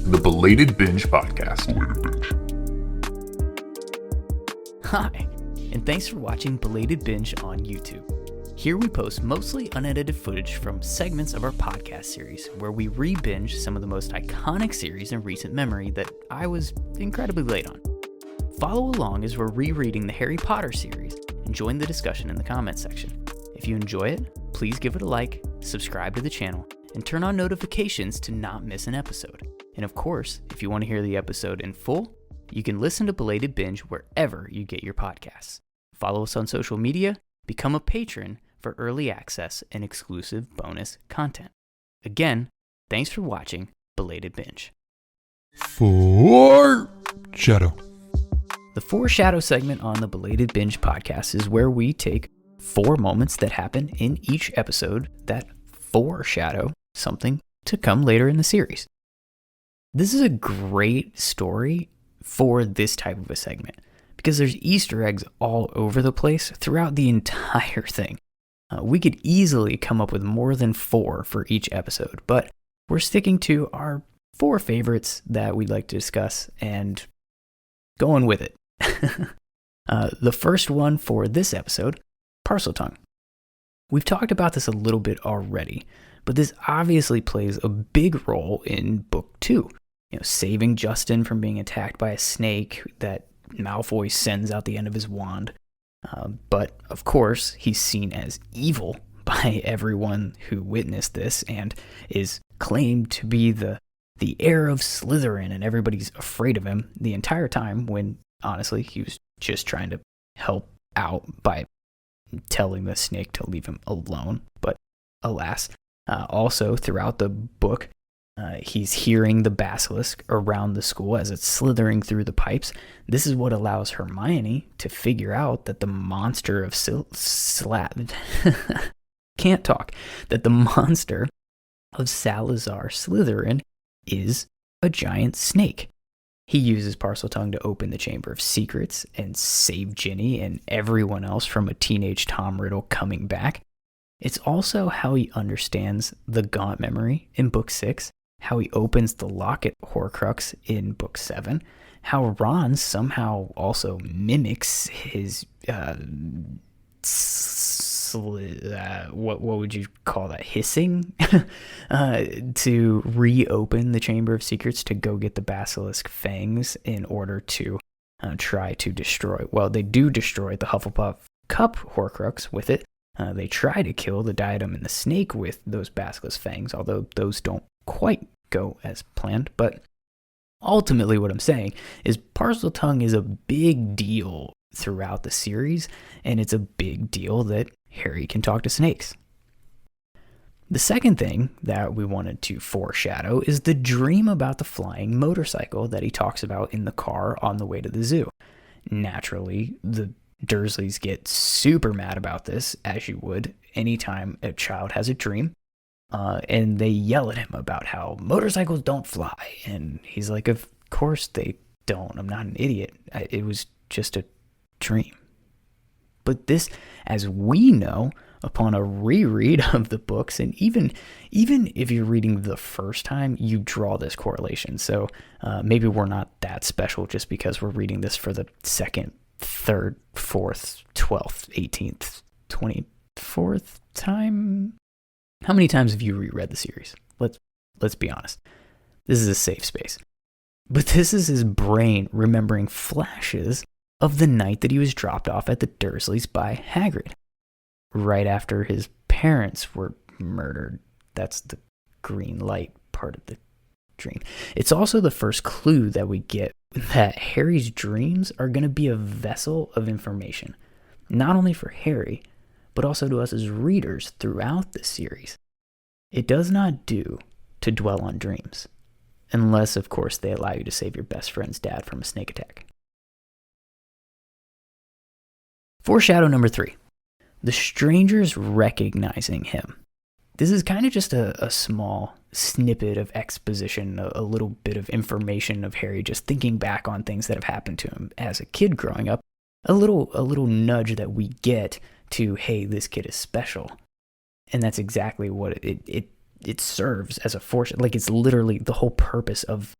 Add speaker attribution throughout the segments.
Speaker 1: the Belated Binge podcast.
Speaker 2: Hi, and thanks for watching Belated Binge on YouTube. Here we post mostly unedited footage from segments of our podcast series where we re-binge some of the most iconic series in recent memory that I was incredibly late on. Follow along as we're rereading the Harry Potter series and join the discussion in the comments section. If you enjoy it, please give it a like, subscribe to the channel, and turn on notifications to not miss an episode. And of course, if you want to hear the episode in full, you can listen to Belated Binge wherever you get your podcasts. Follow us on social media, become a patron for early access and exclusive bonus content. Again, thanks for watching Belated Binge.
Speaker 1: Foreshadow.
Speaker 2: The Foreshadow segment on the Belated Binge podcast is where we take 4 moments that happen in each episode that foreshadow something to come later in the series. This is a great story for this type of a segment because there's Easter eggs all over the place throughout the entire thing. We could easily come up with more than 4 for each episode, but we're sticking to our 4 favorites that we'd like to discuss and going with it. The first one for this episode, Parcel Tongue. We've talked about this a little bit already, but this obviously plays a big role in book 2. Saving Justin from being attacked by a snake that Malfoy sends out the end of his wand. But, of course, he's seen as evil by everyone who witnessed this and is claimed to be the heir of Slytherin, and everybody's afraid of him the entire time when, honestly, he was just trying to help out by telling the snake to leave him alone. But, alas, also throughout the book, he's hearing the basilisk around the school as it's slithering through the pipes. This is what allows Hermione to figure out that the monster of that the monster of Salazar Slytherin is a giant snake. He uses Parcel-Tongue to open the Chamber of Secrets and save Ginny and everyone else from a teenage Tom Riddle coming back. It's also how he understands the Gaunt memory in book 6, how he opens the locket horcrux in book 7, how Ron somehow also mimics his what would you call that, hissing to reopen the Chamber of Secrets to go get the basilisk fangs in order to try to destroy, well, they do destroy the Hufflepuff cup horcrux with it. They try to kill the diadem and the snake with those basilisk fangs, although those don't quite go as planned. But ultimately what I'm saying is Parcel Tongue is a big deal throughout the series, and it's a big deal that Harry can talk to snakes. The second thing that we wanted to foreshadow is the dream about the flying motorcycle that he talks about in the car on the way to the zoo. Naturally, the Dursleys get super mad about this, as you would anytime a child has a dream. And they yell at him about how motorcycles don't fly. And he's like, of course they don't. I'm not an idiot. It was just a dream. But this, as we know, upon a reread of the books, and even if you're reading the first time, you draw this correlation. So maybe we're not that special just because we're reading this for the 2nd, 3rd, 4th, 12th, 18th, 24th time. How many times have you reread the series? Let's be honest. This is a safe space. But this is his brain remembering flashes of the night that he was dropped off at the Dursleys by Hagrid, right after his parents were murdered. That's the green light part of the dream. It's also the first clue that we get that Harry's dreams are going to be a vessel of information, not only for Harry, but also to us as readers throughout the series. It does not do to dwell on dreams, unless, of course, they allow you to save your best friend's dad from a snake attack. Foreshadow number 3. The strangers recognizing him. This is kind of just a small snippet of exposition, a little bit of information of Harry just thinking back on things that have happened to him as a kid growing up. A little nudge that we get to, hey, this kid is special. And that's exactly what it serves as a foreshadow. Like, it's literally the whole purpose of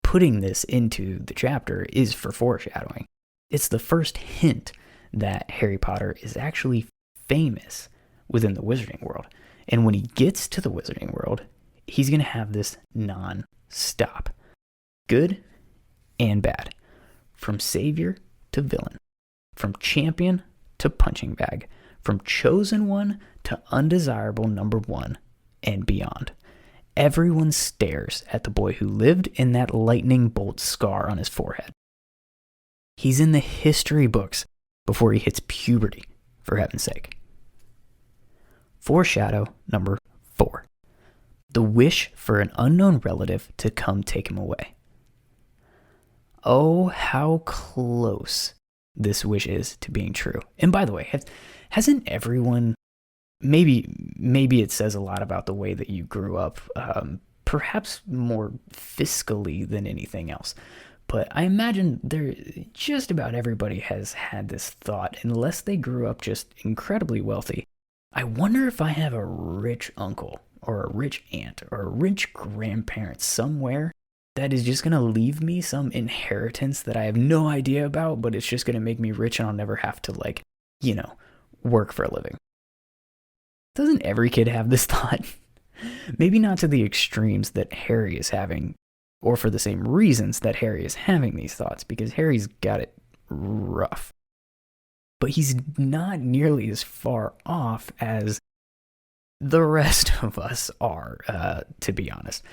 Speaker 2: putting this into the chapter is for foreshadowing. It's the first hint that Harry Potter is actually famous within the wizarding world. And when he gets to the wizarding world, he's going to have this non-stop. Good and bad. From savior to villain. From champion to punching bag. From chosen one to undesirable number one and beyond. Everyone stares at the boy who lived in that lightning bolt scar on his forehead. He's in the history books before he hits puberty, for heaven's sake. Foreshadow number 4. The wish for an unknown relative to come take him away. Oh, how close this wish is to being true. And by the way, hasn't everyone, maybe it says a lot about the way that you grew up, perhaps more fiscally than anything else. But I imagine just about everybody has had this thought, unless they grew up just incredibly wealthy. I wonder if I have a rich uncle or a rich aunt or a rich grandparent somewhere that is just going to leave me some inheritance that I have no idea about, but it's just going to make me rich and I'll never have to, work for a living. Doesn't every kid have this thought? Maybe not to the extremes that Harry is having, or for the same reasons that Harry is having these thoughts, because Harry's got it rough. But he's not nearly as far off as the rest of us are, to be honest.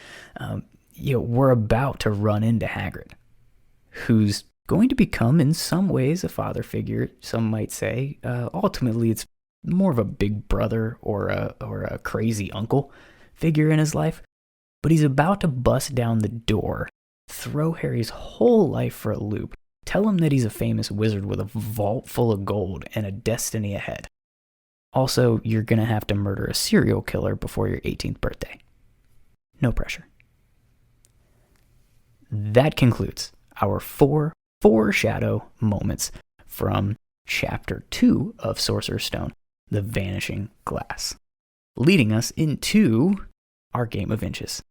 Speaker 2: We're about to run into Hagrid, who's going to become, in some ways, a father figure, some might say. Ultimately, it's more of a big brother or a crazy uncle figure in his life. But he's about to bust down the door, throw Harry's whole life for a loop, tell him that he's a famous wizard with a vault full of gold and a destiny ahead. Also, you're going to have to murder a serial killer before your 18th birthday. No pressure. That concludes our 4 foreshadow moments from Chapter 2 of Sorcerer's Stone, The Vanishing Glass, leading us into our game of inches.